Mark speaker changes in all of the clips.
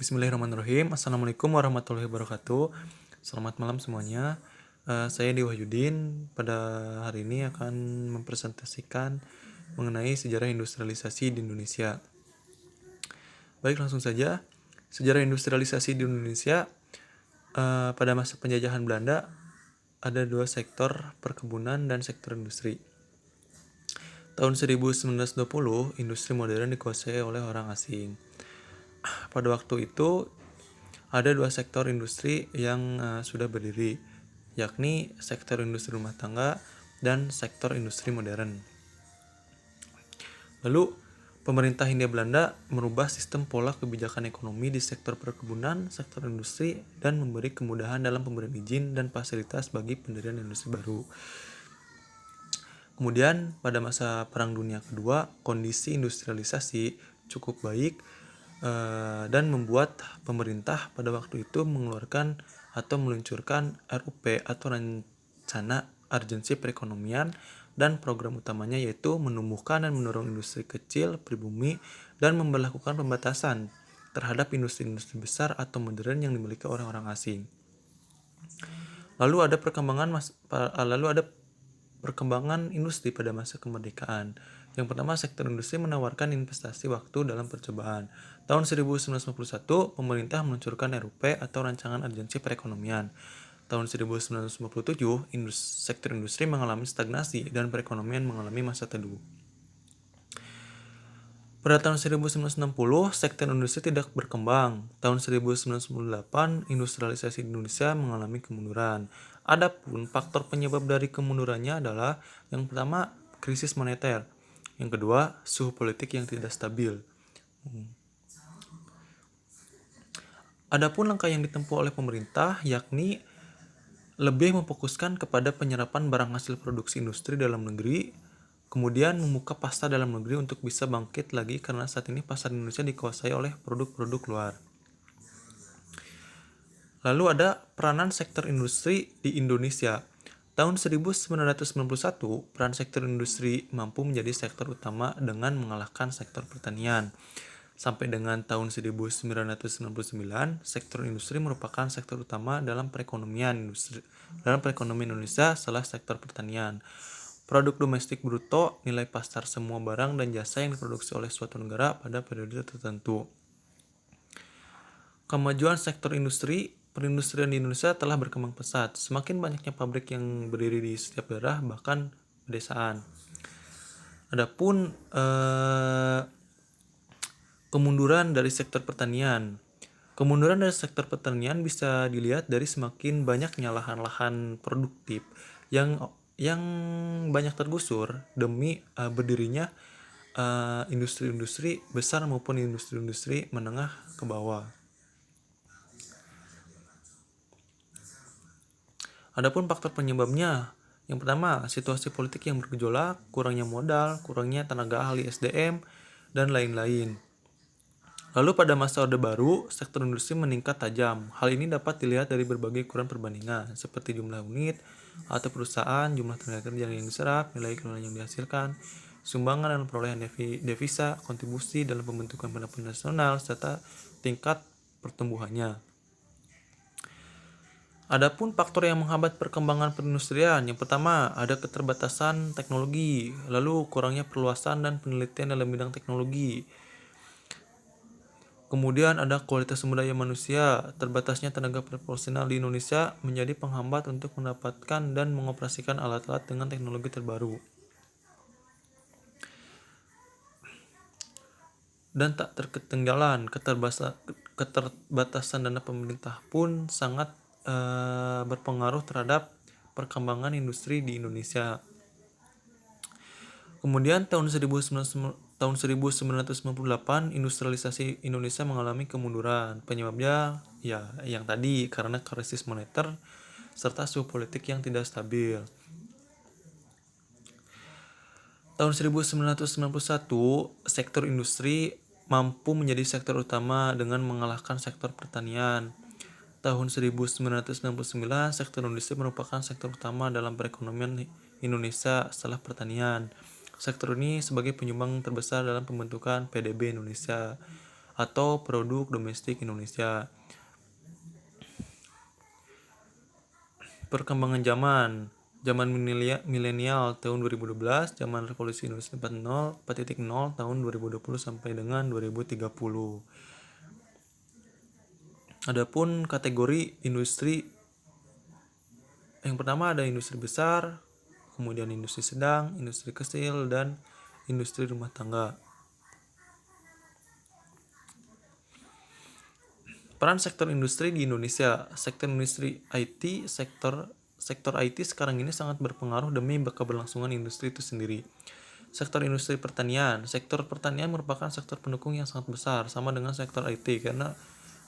Speaker 1: Bismillahirrahmanirrahim. Assalamualaikum warahmatullahi wabarakatuh. Selamat malam semuanya. Saya Dewa Yudin. Pada hari ini akan mempresentasikan mengenai sejarah industrialisasi di Indonesia. Baik, langsung saja. Sejarah industrialisasi di Indonesia pada masa penjajahan Belanda ada dua sektor, perkebunan dan sektor industri. Tahun 1920, industri modern dikuasai oleh orang asing. Pada waktu itu ada dua sektor industri yang sudah berdiri, yakni sektor industri rumah tangga dan sektor industri modern. Lalu pemerintah Hindia Belanda merubah sistem pola kebijakan ekonomi di sektor perkebunan, sektor industri, dan memberi kemudahan dalam pemberian izin dan fasilitas bagi pendirian industri baru. Kemudian pada masa Perang Dunia Kedua, kondisi industrialisasi cukup baik dan membuat pemerintah pada waktu itu mengeluarkan atau meluncurkan RUP atau Rencana Urgensi Perekonomian, dan program utamanya yaitu menumbuhkan dan mendorong industri kecil pribumi dan memberlakukan pembatasan terhadap industri-industri besar atau modern yang dimiliki orang-orang asing. Lalu ada perkembangan industri pada masa kemerdekaan. Yang pertama, sektor industri menawarkan investasi waktu dalam percobaan. Tahun 1951, pemerintah meluncurkan RUP atau Rancangan Urgensi Perekonomian. Tahun 1957, sektor industri mengalami stagnasi dan perekonomian mengalami masa teduh. Pada tahun 1960, sektor industri tidak berkembang. Tahun 1998, industrialisasi di Indonesia mengalami kemunduran. Adapun faktor penyebab dari kemundurannya adalah yang pertama, krisis moneter. Yang kedua, suhu politik yang tidak stabil. Adapun langkah yang ditempuh oleh pemerintah yakni lebih memfokuskan kepada penyerapan barang hasil produksi industri dalam negeri, kemudian membuka pasar dalam negeri untuk bisa bangkit lagi karena saat ini pasar Indonesia dikuasai oleh produk-produk luar. Lalu ada peranan sektor industri di Indonesia. Tahun 1991, peran sektor industri mampu menjadi sektor utama dengan mengalahkan sektor pertanian. Sampai dengan tahun 1999, sektor industri merupakan sektor utama dalam perekonomian Indonesia setelah sektor pertanian. Produk domestik bruto, nilai pasar semua barang dan jasa yang diproduksi oleh suatu negara pada periode tertentu. Kemajuan sektor industri, perindustrian di Indonesia telah berkembang pesat. Semakin banyaknya pabrik yang berdiri di setiap daerah, bahkan pedesaan. Adapun kemunduran dari sektor pertanian. Kemunduran dari sektor pertanian bisa dilihat dari semakin banyaknya lahan-lahan produktif yang banyak tergusur demi berdirinya industri-industri besar maupun industri-industri menengah ke bawah. Adapun faktor penyebabnya, yang pertama, situasi politik yang bergejolak, kurangnya modal, kurangnya tenaga ahli SDM, dan lain-lain. Lalu pada masa Orde Baru, sektor industri meningkat tajam. Hal ini dapat dilihat dari berbagai ukuran perbandingan, seperti jumlah unit atau perusahaan, jumlah tenaga kerja yang diserap, nilai keuntungan yang dihasilkan, sumbangan dalam perolehan devisa, kontribusi dalam pembentukan pendapatan nasional, serta tingkat pertumbuhannya. Adapun faktor yang menghambat perkembangan perindustrian, yang pertama ada keterbatasan teknologi, lalu kurangnya perluasan dan penelitian dalam bidang teknologi. Kemudian ada kualitas sumber daya manusia, terbatasnya tenaga profesional di Indonesia menjadi penghambat untuk mendapatkan dan mengoperasikan alat-alat dengan teknologi terbaru. Dan tak terketinggalan, keterbatasan dana pemerintah pun sangat berpengaruh terhadap perkembangan industri di Indonesia. Kemudian tahun 1998, industrialisasi Indonesia mengalami kemunduran. Penyebabnya ya yang tadi, karena krisis moneter serta suhu politik yang tidak stabil. Tahun 1991, sektor industri mampu menjadi sektor utama dengan mengalahkan sektor pertanian. Tahun 1999, sektor industri merupakan sektor utama dalam perekonomian Indonesia setelah pertanian. Sektor ini sebagai penyumbang terbesar dalam pembentukan PDB Indonesia. atau produk domestik Indonesia. Perkembangan zaman milenial tahun 2012, zaman revolusi industri 4.0 tahun 2020 sampai dengan 2030. Adapun kategori industri, yang pertama ada industri besar, kemudian industri sedang, industri kecil, dan industri rumah tangga. Peran sektor industri di Indonesia. Sektor industri IT, sektor IT sekarang ini sangat berpengaruh demi keberlangsungan industri itu sendiri. Sektor industri pertanian. Sektor pertanian merupakan sektor pendukung yang sangat besar, sama dengan sektor IT, karena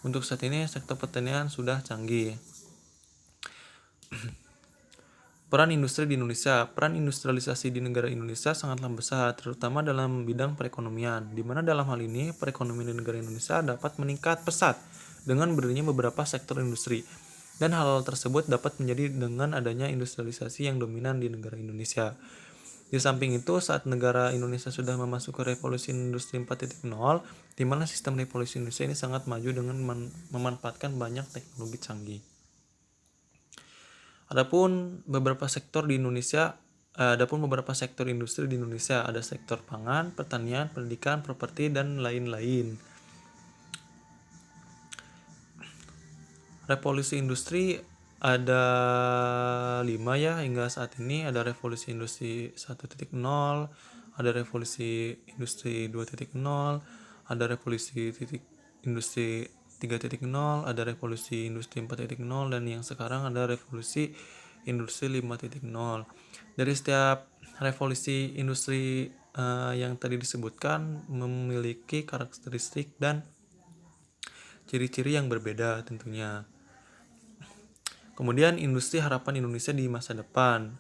Speaker 1: untuk saat ini sektor pertanian sudah canggih. Peran industri di Indonesia. Peran industrialisasi di negara Indonesia sangatlah besar, terutama dalam bidang perekonomian, di mana dalam hal ini perekonomian di negara Indonesia dapat meningkat pesat dengan berdirinya beberapa sektor industri. Dan hal tersebut dapat menjadi dengan adanya industrialisasi yang dominan di negara Indonesia. Di samping itu, saat negara Indonesia sudah memasuki revolusi industri 4.0, di mana sistem revolusi industri ini sangat maju dengan memanfaatkan banyak teknologi canggih. Adapun beberapa sektor industri di Indonesia, ada sektor pangan, pertanian, pendidikan, properti, dan lain-lain. Revolusi industri ada 5 ya hingga saat ini. Ada revolusi industri 1.0, ada revolusi industri 2.0, ada revolusi industri 3.0, ada revolusi industri 4.0, dan yang sekarang ada revolusi industri 5.0. Dari setiap revolusi industri yang tadi disebutkan memiliki karakteristik dan ciri-ciri yang berbeda tentunya. Kemudian industri harapan Indonesia di masa depan,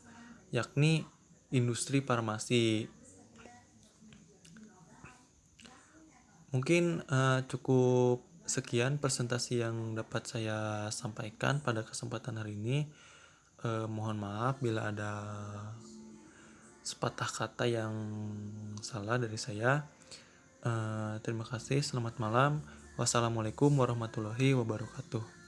Speaker 1: yakni industri farmasi. Mungkin cukup sekian presentasi yang dapat saya sampaikan pada kesempatan hari ini. Mohon maaf bila ada sepatah kata yang salah dari saya. Terima kasih, selamat malam. Wassalamualaikum warahmatullahi wabarakatuh.